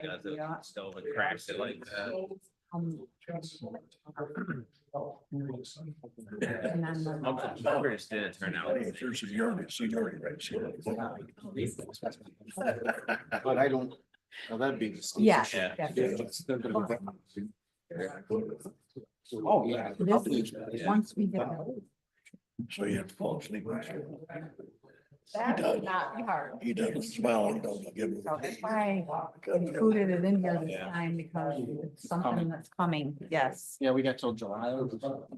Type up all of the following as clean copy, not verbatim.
Does it still it cracks it like that? How did it turn out? There's seniority rates here. But I don't, well, that'd be. Yeah. Oh, yeah. Once we get. So you have to fall asleep. That does. would not be hard. He doesn't smile, he doesn't give So that's why I included it in here this time because it's something that's coming. Yes. Yeah, we got till July.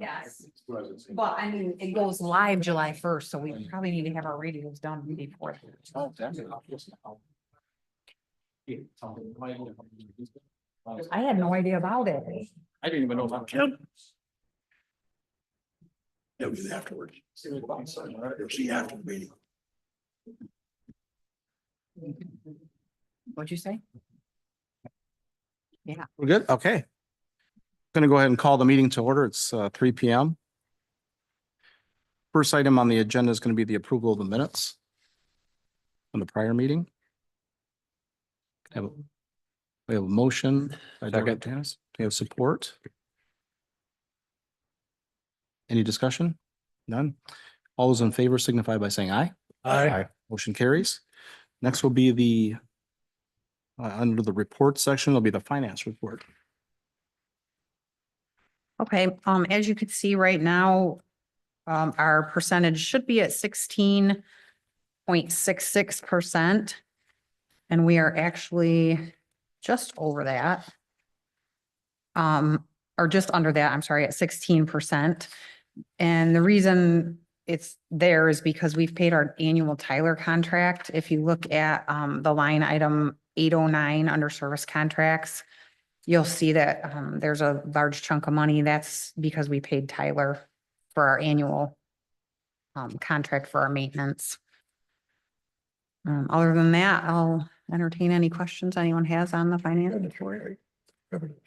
Yes. Well, I mean, it goes live July 1st, so we probably need to have our radios done before. Oh, definitely. I had no idea about it. I didn't even know about. Yep. They'll do that afterwards. You'll see after the meeting. What'd you say? We're good? Okay. Going to go ahead and call the meeting to order. It's 3 p.m. First item on the agenda is going to be the approval of the minutes from the prior meeting. We have a motion. by Dennis. We have support. Any discussion? None. All those in favor signify by saying aye. Aye. Motion carries. Next will be the under the report section, will be the finance report. Okay, as you can see right now, our percentage should be at 16.66%. And we are actually just over that. Or just under that, I'm sorry, at 16%. And the reason it's there is because we've paid our annual Tyler contract. If you look at the line item 809 under service contracts, you'll see that there's a large chunk of money. That's because we paid Tyler for our annual contract for our maintenance. Other than that, I'll entertain any questions anyone has on the finance. Revenues.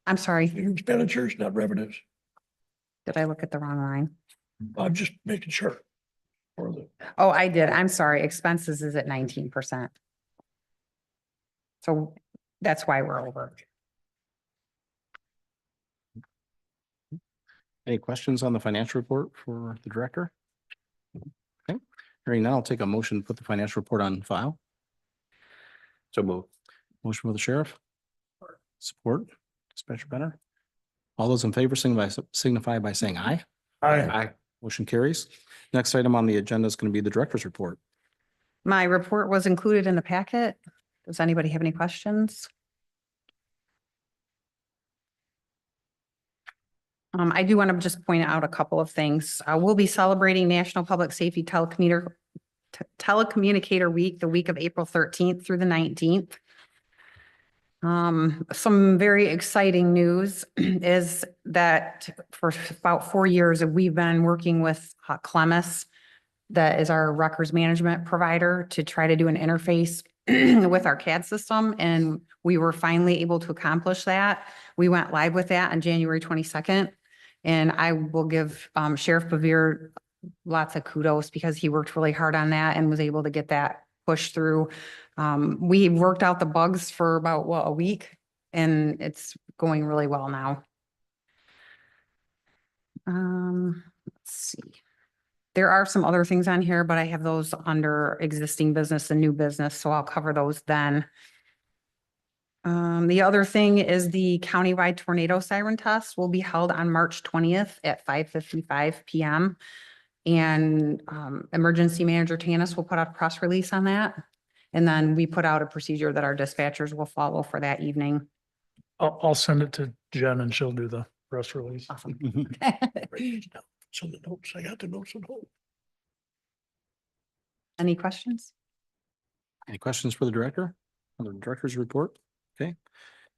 I'm sorry, Expenditures, not revenues. did I look at the wrong line? I'm just making sure. For the, Oh, I did. I'm sorry. Expenses is at 19%. So that's why we're over. Any questions on the financial report for the director? Okay, hearing none, I'll take a motion to put the financial report on file. So move. Motion for the sheriff. Support, Dispatcher Benner. All those in favor signify by saying aye. aye. Motion carries. Next item on the agenda is going to be the director's report. My report was included in the packet. Does anybody have any questions? I do want to just point out a couple of things. We'll be celebrating National Public Safety Telecommunicator Week, the week of April 13th through the 19th. Some very exciting news is that for about 4 years, we've been working with Clemis, that is our records management provider, to try to do an interface with our CAD system. And we were finally able to accomplish that. We went live with that on January 22nd. And I will give Sheriff Bevere lots of kudos because he worked really hard on that and was able to get that pushed through. We worked out the bugs for about, a week, and it's going really well now. Let's see. There are some other things on here, but I have those under existing business and new business, so I'll cover those then. The other thing is the countywide tornado siren test will be held on March 20th at 5:55 p.m. And Emergency Manager Tanis will put out a press release on that. And then we put out a procedure that our dispatchers will follow for that evening. I'll send it to Jen and she'll do the press release. Awesome. So the notes, I got the notes at home. Any questions? Any questions for the director? On the director's report? Okay.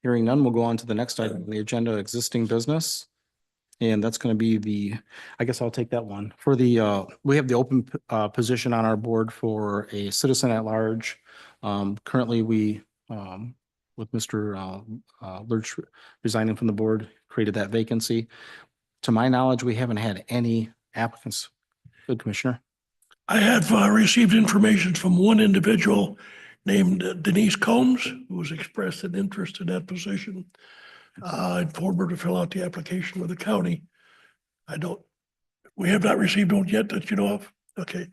Hearing none, we'll go on to the next item on the agenda, existing business. And that's going to be I guess I'll take that one. For the, we have the open position on our board for a citizen at large. Currently, we, with Mr. Lurch resigning from the board, created that vacancy. To my knowledge, we haven't had any applicants. Good, Commissioner. I have received information from one individual named Denise Combs, who has expressed an interest in that position. Informed her to fill out the application with the county. We have not received one yet that you know of. Okay.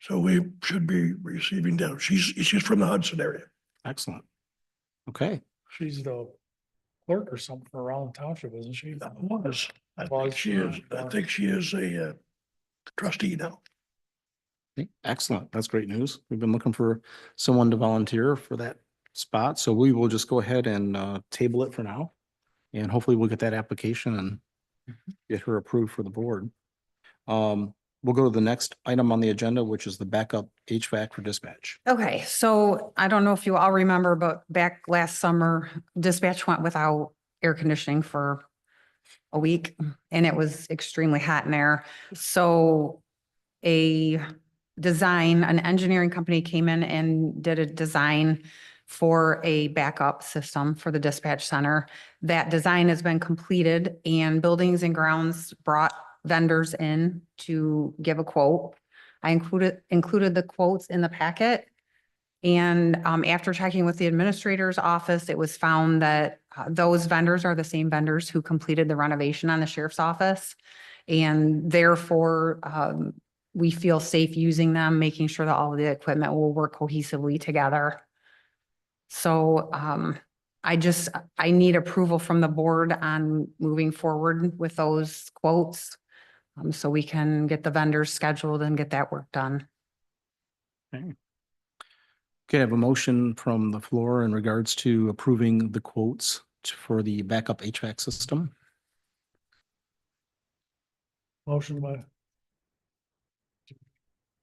So we should be receiving that. She's from the Hudson area. Excellent. Okay, She's the clerk or something for Rollin Township, isn't she? I think she is a trustee now. okay, excellent. That's great news. We've been looking for someone to volunteer for that spot, so we will just go ahead and table it for now. And hopefully we'll get that application and get her approved for the board. We'll go to the next item on the agenda, which is the backup HVAC for dispatch. Okay, so I don't know if you all remember, but back last summer, dispatch went without air conditioning for a week and it was extremely hot in there. So an engineering company came in and did a design for a backup system for the dispatch center. That design has been completed and Buildings and Grounds brought vendors in to give a quote. I included the quotes in the packet. And after checking with the administrator's office, it was found that those vendors are the same vendors who completed the renovation on the sheriff's office. And therefore, we feel safe using them, making sure that all of the equipment will work cohesively together. So I need approval from the board on moving forward with those quotes. So we can get the vendors scheduled and get that work done. Okay, I have a motion from the floor in regards to approving the quotes for the backup HVAC system. Motion by,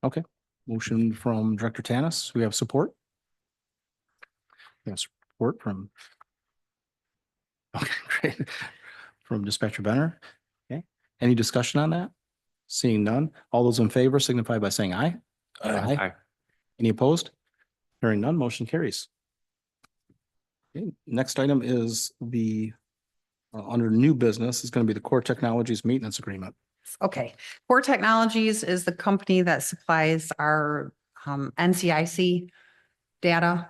Okay, motion from Director Tanis. We have support. Yes, support from. Okay, great. From Dispatcher Benner. Okay, any discussion on that? Seeing none, all those in favor signify by saying aye. Aye. Any opposed? Hearing none, motion carries. Okay, next item is the under new business is going to be the Core Technologies Maintenance Agreement. Okay, Core Technologies is the company that supplies our NCIC data.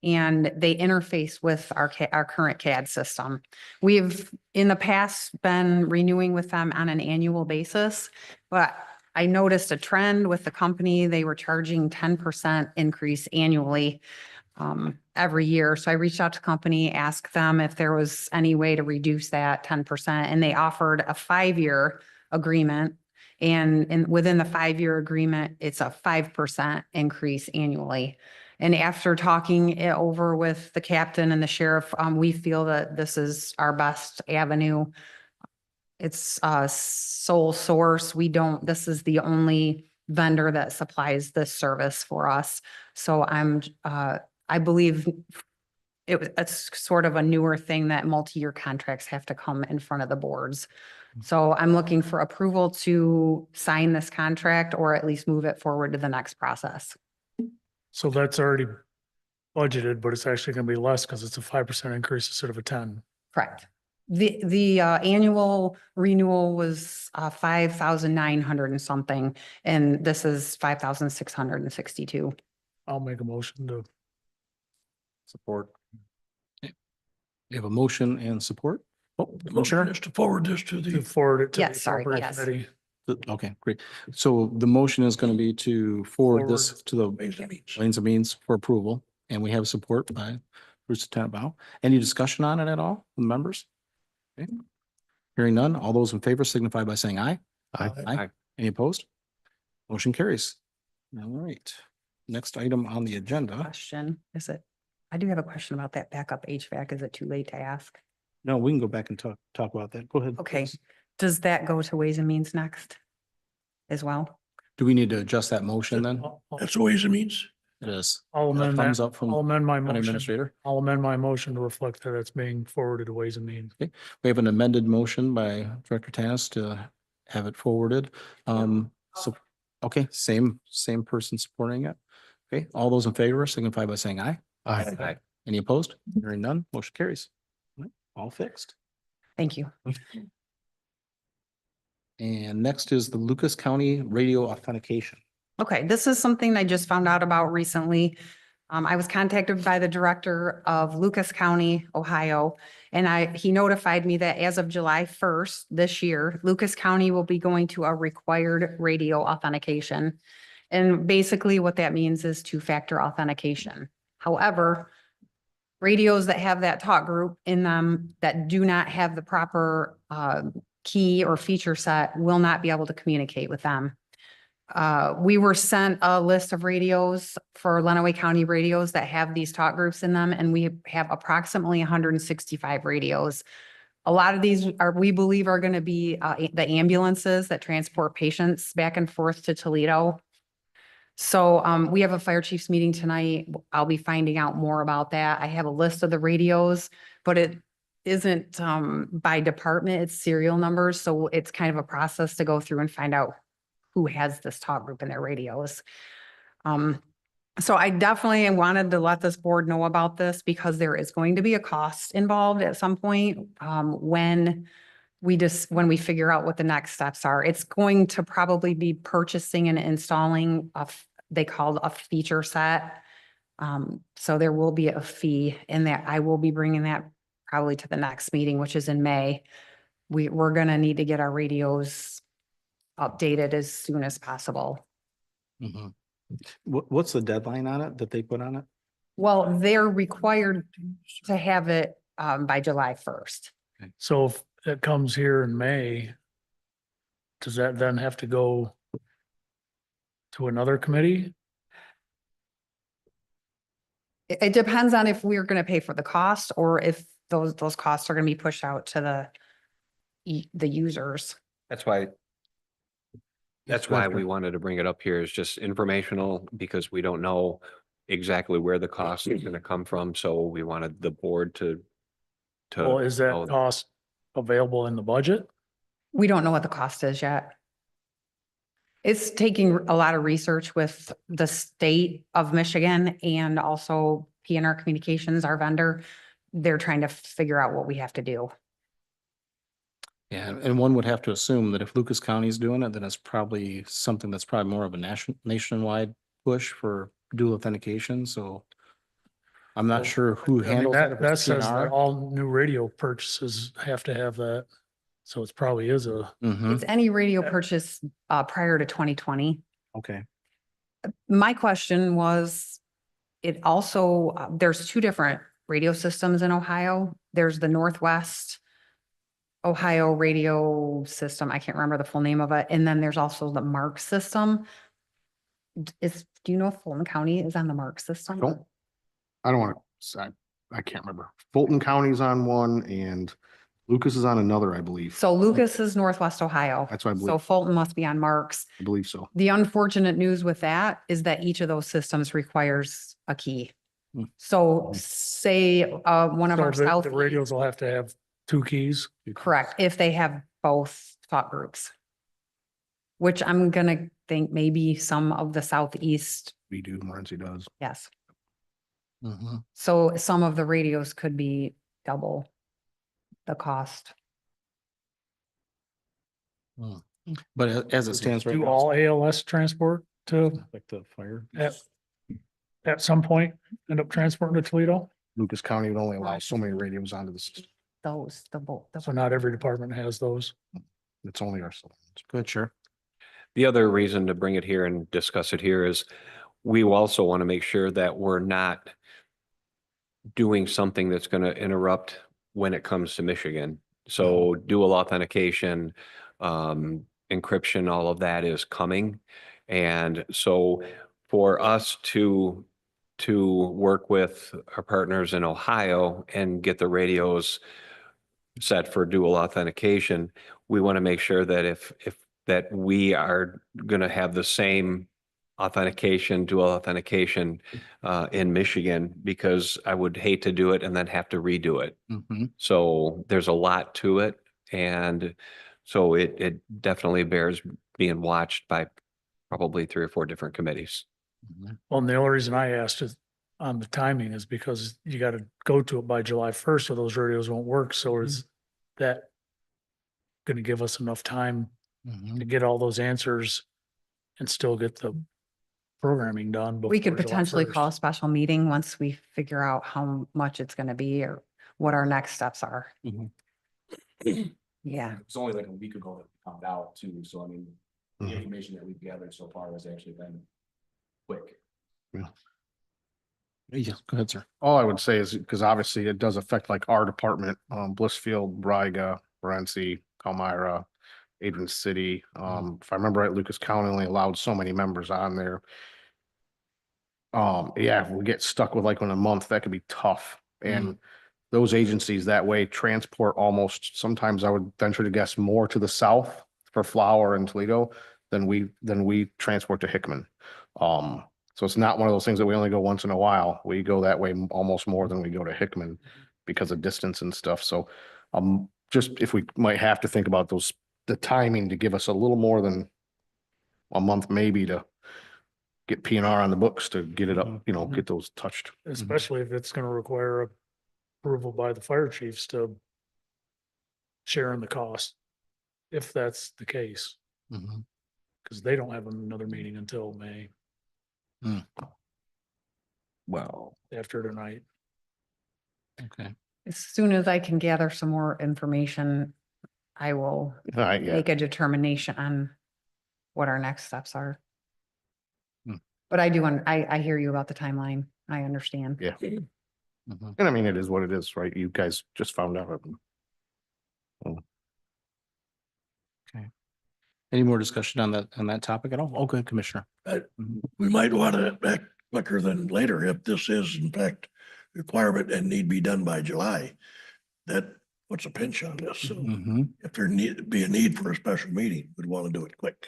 And they interface with our current CAD system. We've in the past been renewing with them on an annual basis, but I noticed a trend with the company. They were charging 10% increase annually every year. So I reached out to the company, asked them if there was any way to reduce that 10%, and they offered a 5-year agreement. And within the 5-year agreement, it's a 5% increase annually. And after talking it over with the captain and the sheriff, we feel that this is our best avenue. It's a sole source. This is the only vendor that supplies this service for us. So I believe it's sort of a newer thing that multi-year contracts have to come in front of the boards. So I'm looking for approval to sign this contract or at least move it forward to the next process. so that's already budgeted, but it's actually gonna be less because it's a 5% increase instead of a 10. Correct. The annual renewal was 5,900 and something, and this is 5,662. I'll make a motion to, Support. Okay. We have a motion and support. Oh, Motion Commissioner? is to forward this to to the, forward it to the Yes, sorry, appropriate yes. committee. Okay, great. So the motion is going to be to forward this to the Ways and Means. Ways and Means for approval, and we have support by Bruce Tenenbaum. Any discussion on it at all from members? Okay. Hearing none, all those in favor signify by saying aye. Aye. Any opposed? Motion carries. All right. Next item on the agenda. Question, I do have a question about that backup HVAC. Is it too late to ask? No, we can go back and talk about that. Go ahead. Okay, please. does that go to Ways and Means next as well? Do we need to adjust that motion then? That's Ways and Means. It is. I'll amend Thumbs that. up from I'll amend my County motion. Administrator. I'll amend my motion to reflect that it's being forwarded to Ways and Means. We have an amended motion by Director Tanis to have it forwarded. So, okay, same person supporting it. Okay, all those in favor signify by saying aye. Aye. Any opposed? Hearing none, motion carries. All fixed. Thank you. And next is the Lucas County Radio Authentication. Okay, this is something I just found out about recently. I was contacted by the director of Lucas County, Ohio, and he notified me that as of July 1st this year, Lucas County will be going to a required radio authentication. And basically what that means is two-factor authentication. However, radios that have that talk group in them that do not have the proper key or feature set will not be able to communicate with them. We were sent a list of radios for Lenawee County radios that have these talk groups in them, and we have approximately 165 radios. A lot of these we believe are going to be the ambulances that transport patients back and forth to Toledo. So we have a fire chiefs meeting tonight. I'll be finding out more about that. I have a list of the radios, but it isn't by department, it's serial numbers. So it's kind of a process to go through and find out who has this talk group in their radios. So I definitely wanted to let this board know about this because there is going to be a cost involved at some point when we figure out what the next steps are. It's going to probably be purchasing and installing they call a feature set. So there will be a fee in that. I will be bringing that probably to the next meeting, which is in May. We're going to need to get our radios updated as soon as possible. Mhm. What's the deadline on it that they put on it? Well, they're required to have it by July 1st. So if it comes here in May, does that then have to go to another committee? It depends on if we're gonna pay for the cost or if those costs are gonna be pushed out to the users. That's why we wanted to bring it up here is just informational because we don't know exactly where the cost is gonna come from. So we wanted the board to. Well, is that know cost available in the budget? We don't know what the cost is yet. It's taking a lot of research with the state of Michigan and also PNR Communications, our vendor. They're trying to figure out what we have to do. Yeah, and one would have to assume that if Lucas County is doing it, then it's probably something that's probably more of a nationwide push for dual authentication, so I'm not sure who I mean, handles it. if that it's says that PNR. all new radio purchases have to have that. So it's probably is a, Mhm, It's any radio purchase prior to 2020. okay. My question was, it also, there's two different radio systems in Ohio. There's the Northwest Ohio radio system. I can't remember the full name of it. And then there's also the MARC system. Do you know if Fulton County is on the MARC system? Don't- I don't want to, I can't remember. Fulton County's on one and Lucas is on another, I believe. So Lucas is Northwest Ohio. That's what I So believe. Fulton must be on MARC's. I believe so. The unfortunate news with that is that each of those systems requires a key. Hmm. So say one of so our south. the radios will have to have two keys. Correct, if they have both thought groups. Which I'm gonna think maybe some of the southeast, We do, Morency does. yes. Mhm. So some of the radios could be double the cost. But as it stands right Do now. all ALS transport to, Like the fire. at some point, end up transporting to Toledo? Lucas County would only allow so many radios onto the system. Those, the both. So not every department has those. It's only our. Good, sure. The other reason to bring it here and discuss it here is we also want to make sure that we're not doing something that's going to interrupt when it comes to Michigan. So dual authentication, encryption, all of that is coming. And so for us to work with our partners in Ohio and get the radios set for dual authentication, we want to make sure that if that we are going to have the same dual authentication in Michigan, because I would hate to do it and then have to redo it. Mhm. So there's a lot to it. And so it definitely bears being watched by probably 3 or 4 different committees. Mhm. Well, and the only reason I asked is on the timing is because you got to go to it by July 1st or those radios won't work. So is that going to give us enough time Mhm. to get all those answers and still get the programming done. We could before July potentially call a 1st. special meeting once we figure out how much it's gonna be or what our next steps are. Mhm. Yeah, It was only like a week ago that we found out too, so I mean, the Mhm. information that we've gathered so far has actually been quick. Yeah. Yeah, go ahead, sir. All I would say is, because obviously it does affect like our department, Blissfield, Briga, Morenci, Palmyra, Adrian City. If I remember right, Lucas County only allowed so many members on there. Yeah, if we get stuck with like in a month, that could be tough. And those agencies that way transport almost, sometimes I would venture to guess more to the south for Flower and Toledo than we transport to Hickman. So it's not one of those things that we only go once in a while. We go that way almost more than we go to Hickman because of distance and stuff. So just if we might have to think about the timing to give us a little more than a month maybe to get P&R on the books to get it up, get those touched. Especially if it's gonna require approval by the fire chiefs to share in the cost. If that's the case, Mhm. because they don't have another meeting until May Well, after tonight. okay. as soon as I can gather some more information, I will Yeah. make a determination on what our next steps are. Hmm. But I hear you about the timeline. I understand. Yeah. Mhm. And I mean, it is what it is, right? You guys just found out. Any more discussion on that topic at all? Oh, good, Commissioner. We might want to act quicker than later if this is in fact requirement and need be done by July. That puts a pinch on this. So Mhm. if there need be a need for a special meeting, we'd want to do it quick.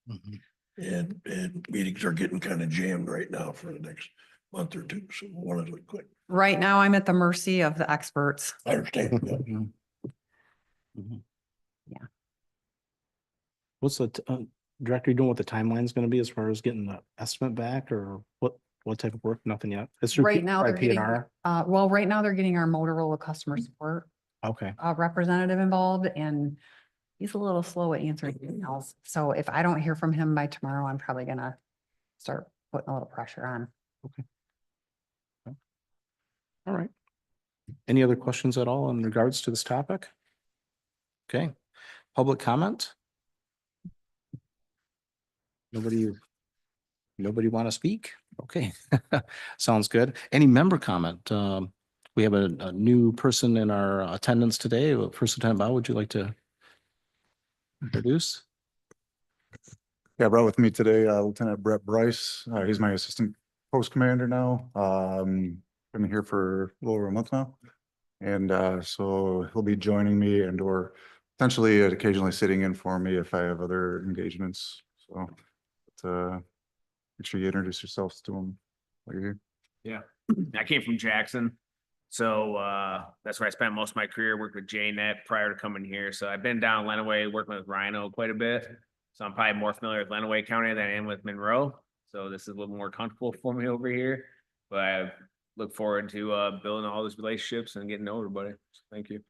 Mhm. And meetings are getting kind of jammed right now for the next month or two. So we want to do it quick. Right now, I'm at the mercy of the experts. I understand. Yeah. Mhm. Mhm. Yeah. What's the, Director, you know what the timeline's gonna be as far as getting the estimate back or what type of work? Nothing yet? It's through Right now, they're getting, P&R? well, right now they're getting our Motorola customer support Okay, representative involved, and he's a little slow at answering emails. So if I don't hear from him by tomorrow, I'm probably gonna start putting a little pressure on. all right. Any other questions at all in regards to this topic? Okay, public comment? Nobody want to speak? Okay, sounds good. Any member comment? We have a new person in our attendance today. First Lieutenant Bao, would you like to introduce? Yeah, I brought with me today Lieutenant Brett Bryce. He's my assistant post commander now. Been here for a little over a month now. And so he'll be joining me and or potentially occasionally sitting in for me if I have other engagements. So make sure you introduce yourselves to him while you're here. I came from Jackson. So that's where I spent most of my career, worked with JNet prior to coming here. So I've been down in Lenawee working with Rhino quite a bit. So I'm probably more familiar with Lenawee County than I am with Monroe. So this is a little more comfortable for me over here. But I look forward to building all these relationships and getting to know everybody. So thank you.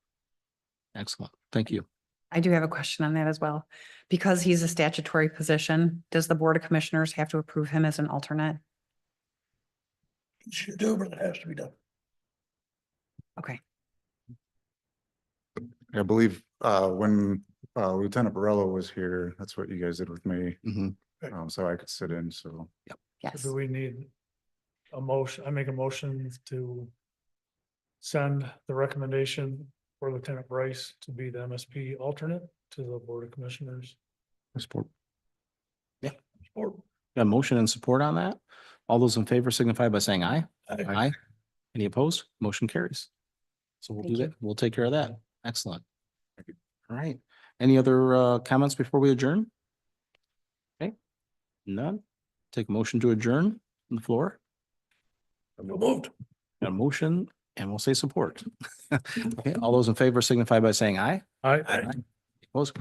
Excellent, thank you. I do have a question on that as well. Because he's a statutory position, does the Board of Commissioners have to approve him as an alternate? You should do, but it has to be done. Okay, I believe when Lieutenant Borello was here, that's what you guys did with me. Mhm. So I could sit in, so. yes. So do we need a motion? I make a motion to send the recommendation for Lieutenant Bryce to be the MSP alternate to the Board of Commissioners. Support. Or Got a motion and support on that? All those in favor signify by saying aye. I- Aye. Any opposed? Motion carries. So we'll do Thank that. We'll take care of that. Excellent. All right. Any other comments before we adjourn? Okay. None. Take a motion to adjourn on the floor. moved. Got a motion and we'll say support. Okay, all those in favor signify by saying aye. I. Opposed?